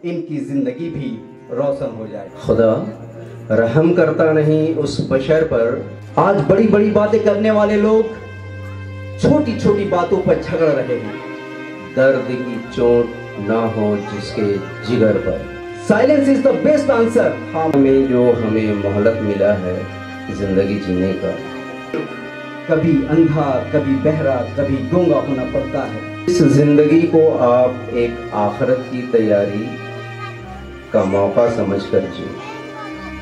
ان کی زندگی بھی روشن ہو جائے۔ خدا رحم کرتا نہیں اس بشر پر۔ آج بڑی بڑی باتیں کرنے والے لوگ چھوٹی چھوٹی باتوں پر جھگڑ رہے ہیں۔ درد کی چوٹ نہ ہو جس کے جگر پر۔ Silence is the best answer. ہمیں جو ہمیں مہلت ملا ہے زندگی جینے کا، کبھی اندھا، کبھی بہرا، کبھی گونگا ہونا پڑتا ہے۔ اس زندگی کو آپ ایک آخرت کی تیاری کا موقع سمجھ کر جیے۔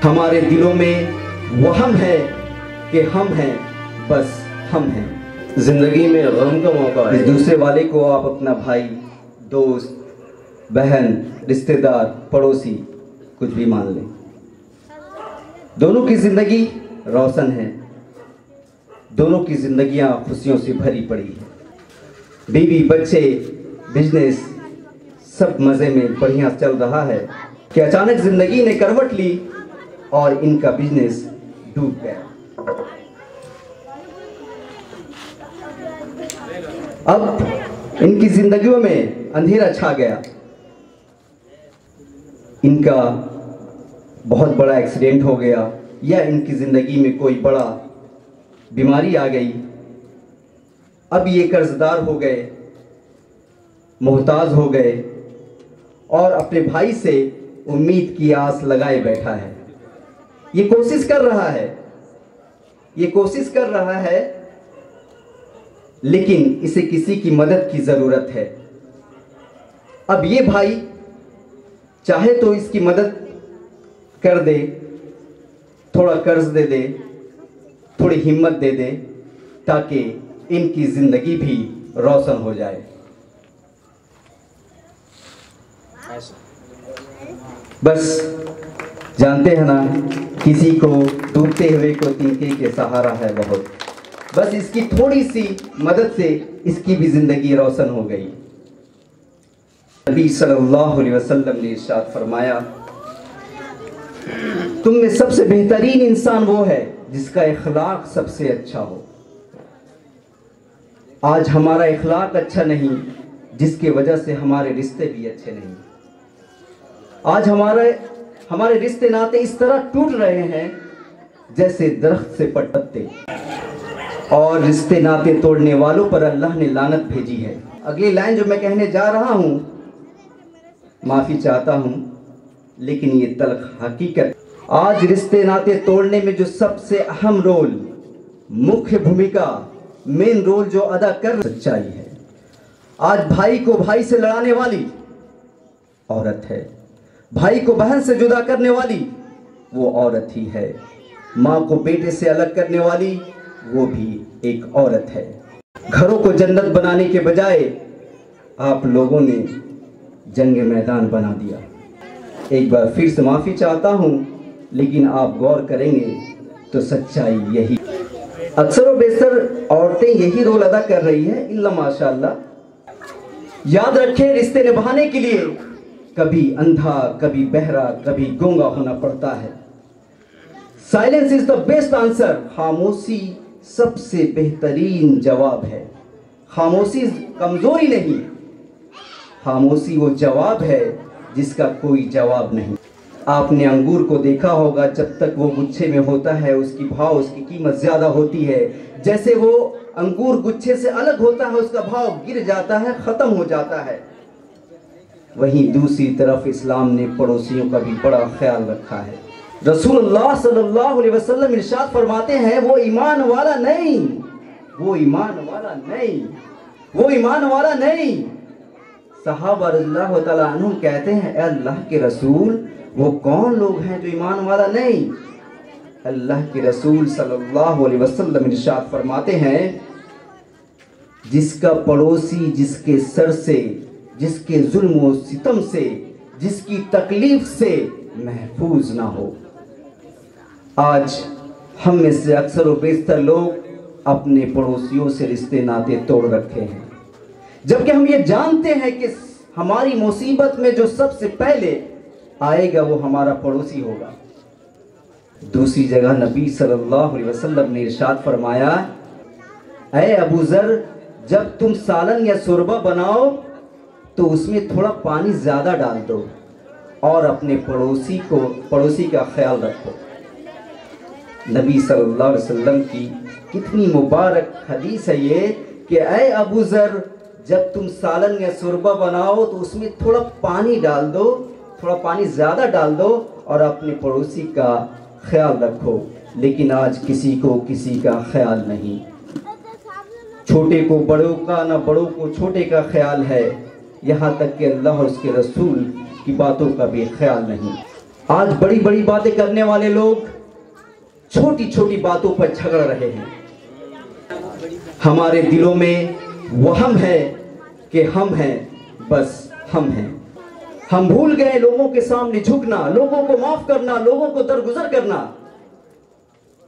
ہمارے دلوں میں وہم ہے کہ ہم ہیں، بس ہم ہیں۔ زندگی میں غم کا موقع ہے۔ دوسرے والے کو آپ اپنا بھائی، دوست، بہن، رشتہ دار، پڑوسی کچھ بھی مان لیں، دونوں کی زندگی روشن ہے، دونوں کی زندگیاں خوشیوں سے بھری پڑی ہیں۔ بیوی، بچے، بزنس سب مزے میں بڑھیا چل رہا ہے کہ اچانک زندگی نے کروٹ لی اور ان کا بزنس ڈوب گیا۔ اب ان کی زندگیوں میں اندھیرا چھا گیا، ان کا بہت بڑا ایکسیڈنٹ ہو گیا یا ان کی زندگی میں کوئی بڑا بیماری آ گئی۔ اب یہ قرض دار ہو گئے، محتاج ہو گئے اور اپنے بھائی سے امید کی آس لگائے بیٹھا ہے۔ یہ کوشش کر رہا ہے لیکن اسے کسی کی مدد کی ضرورت ہے۔ اب یہ بھائی چاہے تو اس کی مدد کر دے، تھوڑا قرض دے دے، تھوڑی ہمت دے دے تاکہ ان کی زندگی بھی روشن ہو جائے۔ بس جانتے ہیں نا، کسی کو ڈوبتے ہوئے کو تنکے کے سہارا ہے بہت۔ بس اس کی تھوڑی سی مدد سے اس کی بھی زندگی روشن ہو گئی۔ نبی صلی اللہ علیہ وسلم نے ارشاد فرمایا، تم میں سب سے بہترین انسان وہ ہے جس کا اخلاق سب سے اچھا ہو۔ آج ہمارا اخلاق اچھا نہیں، جس کی وجہ سے ہمارے رشتے بھی اچھے نہیں۔ آج ہمارے رشتے ناتے اس طرح ٹوٹ رہے ہیں جیسے درخت سے پتے، اور رشتے ناتے توڑنے والوں پر اللہ نے لعنت بھیجی ہے۔ اگلی لائن جو میں کہنے جا رہا ہوں، معافی چاہتا ہوں لیکن یہ تلخ حقیقت۔ آج رشتے ناتے توڑنے میں جو سب سے اہم رول، مکھیہ بھومکا، مین رول جو ادا کر سچائی ہے۔ آج بھائی کو بھائی سے لڑانے والی عورت ہے، بھائی کو بہن سے جدا کرنے والی وہ عورت ہی ہے، ماں کو بیٹے سے الگ کرنے والی وہ بھی ایک عورت ہے۔ گھروں کو جنت بنانے کے بجائے آپ لوگوں نے جنگ میدان بنا دیا۔ ایک بار پھر سے معافی چاہتا ہوں لیکن آپ غور کریں گے تو سچائی یہی، اکثر و بیشتر عورتیں یہی رول ادا کر رہی ہیں، الا ماشاءاللہ۔ یاد رکھیں، رشتے نبھانے کے لیے کبھی اندھا، کبھی بہرا، کبھی گونگا ہونا پڑتا ہے۔ Silence is the best answer. خاموشی سب سے بہترین جواب ہے۔ خاموشی کمزوری نہیں، خاموشی وہ جواب ہے جس کا کوئی جواب نہیں۔ آپ نے انگور کو دیکھا ہوگا، جب تک وہ گچھے میں ہوتا ہے اس کی قیمت زیادہ ہوتی ہے، جیسے وہ انگور گچھے سے الگ ہوتا ہے اس کا بھاؤ گر جاتا ہے، ختم ہو جاتا ہے۔ وہیں دوسری طرف اسلام نے پڑوسیوں کا بھی بڑا خیال رکھا ہے۔ رسول اللہ صلی اللہ علیہ وسلم ارشاد فرماتے ہیں، وہ ایمان والا نہیں، وہ ایمان والا نہیں، وہ ایمان والا نہیں۔ صحابہ رضی اللہ تعالیٰ عنہ کہتے ہیں، اے اللہ کے رسول، وہ کون لوگ ہیں جو ایمان والا نہیں؟ اللہ کے رسول صلی اللہ علیہ وسلم ارشاد فرماتے ہیں، جس کا پڑوسی جس کے سر سے، جس کے ظلم و ستم سے، جس کی تکلیف سے محفوظ نہ ہو۔ آج ہم میں سے اکثر و بیشتر لوگ اپنے پڑوسیوں سے رشتے ناتے توڑ رکھے ہیں، جبکہ ہم یہ جانتے ہیں کہ ہماری مصیبت میں جو سب سے پہلے آئے گا وہ ہمارا پڑوسی ہوگا۔ دوسری جگہ نبی صلی اللہ علیہ وسلم نے ارشاد فرمایا، اے ابو ذر، جب تم سالن یا شوربہ بناؤ تو اس میں تھوڑا پانی زیادہ ڈال دو، اور اپنے پڑوسی کا خیال رکھو۔ نبی صلی اللہ علیہ وسلم کی کتنی مبارک حدیث ہے یہ کہ اے ابو ذر، جب تم سالن یا شوربہ بناؤ تو اس میں تھوڑا پانی ڈال دو، تھوڑا پانی زیادہ ڈال دو اور اپنے پڑوسی کا خیال رکھو۔ لیکن آج کسی کو کسی کا خیال نہیں، چھوٹے کو بڑوں کا، نہ بڑوں کو چھوٹے کا خیال ہے، یہاں تک کہ اللہ اور اس کے رسول کی باتوں کا بھی خیال نہیں۔ آج بڑی بڑی باتیں کرنے والے لوگ چھوٹی چھوٹی باتوں پر جھگڑ رہے ہیں۔ ہمارے دلوں میں وہم ہے کہ ہم ہیں، بس ہم ہیں۔ ہم بھول گئے لوگوں کے سامنے جھکنا، لوگوں کو معاف کرنا، لوگوں کو درگزر کرنا،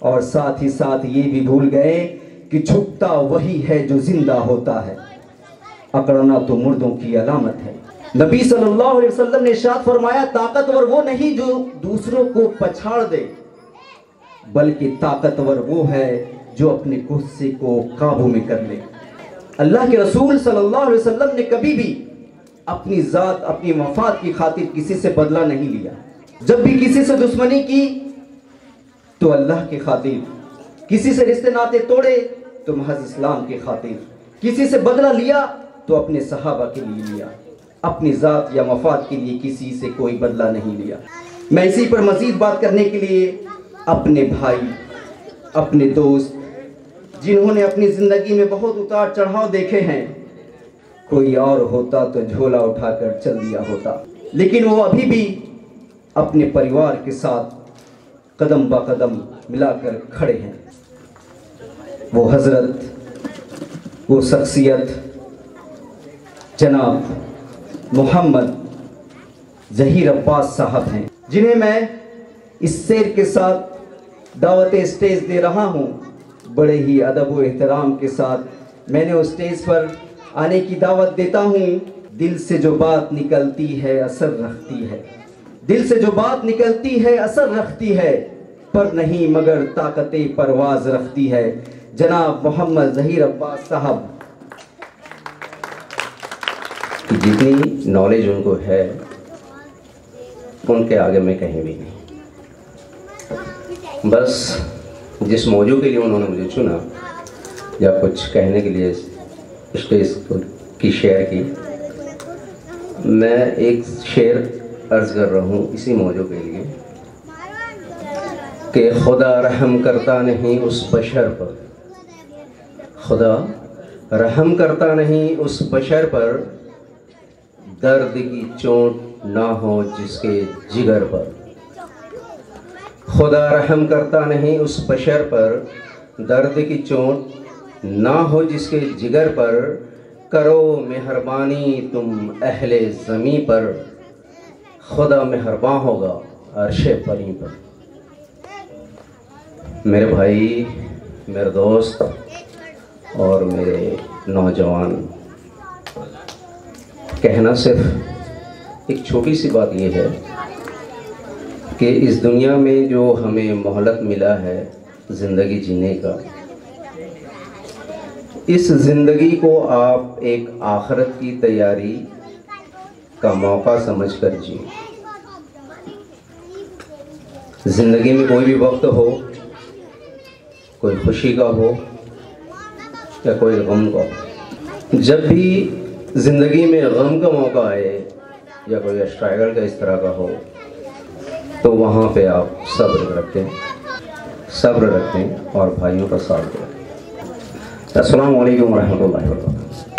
اور ساتھ ہی ساتھ یہ بھی بھول گئے کہ جھکتا وہی ہے جو زندہ ہوتا ہے، اکڑنا تو مردوں کی علامت ہے۔ نبی صلی اللہ علیہ وسلم نے ارشاد فرمایا، طاقتور وہ نہیں جو دوسروں کو پچھاڑ دے، بلکہ طاقتور وہ ہے جو اپنے غصے کو قابو میں کر لے۔ اللہ کے رسول صلی اللہ علیہ وسلم نے کبھی بھی اپنی ذات، اپنی مفاد کی خاطر کسی سے بدلہ نہیں لیا۔ جب بھی کسی سے دشمنی کی تو اللہ کی خاطر، کسی سے رشتے ناطے توڑے تو محض اسلام کی خاطر، کسی سے بدلہ لیا تو اپنے صحابہ کے لیے لیا، اپنی ذات یا مفاد کے لیے کسی سے کوئی بدلہ نہیں لیا۔ میں اسی پر مزید بات کرنے کے لیے اپنے بھائی، اپنے دوست، جنہوں نے اپنی زندگی میں بہت اتار چڑھاؤ دیکھے ہیں، کوئی اور ہوتا تو جھولا اٹھا کر چل دیا ہوتا، لیکن وہ ابھی بھی اپنے پریوار کے ساتھ قدم با قدم ملا کر کھڑے ہیں۔ وہ حضرت، وہ شخصیت جناب محمد ظہیر عباس صاحب ہیں، جنہیں میں اس سیر کے ساتھ دعوت اسٹیج دے رہا ہوں۔ بڑے ہی ادب و احترام کے ساتھ میں نے اس اسٹیج پر آنے کی دعوت دیتا ہوں۔ دل سے جو بات نکلتی ہے اثر رکھتی ہے، دل سے جو بات نکلتی ہے اثر رکھتی ہے، پر نہیں مگر طاقت پرواز رکھتی ہے۔ جناب محمد ظہیر عباس صاحب، جتنی نالج ان کو ہے ان کے آگے میں کہیں بھی نہیں۔ بس جس موضوع کے لیے انہوں نے مجھے چنا یا کچھ کہنے کے لیے اسٹیج کی شیئر کی، میں ایک شعر عرض کر رہا ہوں اسی موضوع کے لیے کہ خدا رحم کرتا نہیں اس بشر پر، خدا رحم کرتا نہیں اس بشر پر، درد کی چوٹ نہ ہو جس کے جگر پر، خدا رحم کرتا نہیں اس بشر پر، درد کی چوٹ نہ ہو جس کے جگر پر، کرو مہربانی تم اہل زمیں پر، خدا مہرباں ہوگا عرش پریں پر۔ میرے بھائی، میرے دوست اور میرے نوجوان، کہنا صرف ایک چھوٹی سی بات یہ ہے کہ اس دنیا میں جو ہمیں مہلت ملا ہے زندگی جینے کا، اس زندگی کو آپ ایک آخرت کی تیاری کا موقع سمجھ کر جیئیں۔ زندگی میں کوئی بھی وقت ہو، کوئی خوشی کا ہو یا کوئی غم کا ہو، جب بھی زندگی میں غم کا موقع آئے یا کوئی اسٹرگل کا اس طرح کا ہو تو وہاں پہ آپ صبر رکھیں اور بھائیوں کا ساتھ دیں۔ السلام علیکم ورحمۃ اللہ وبرکاتہ۔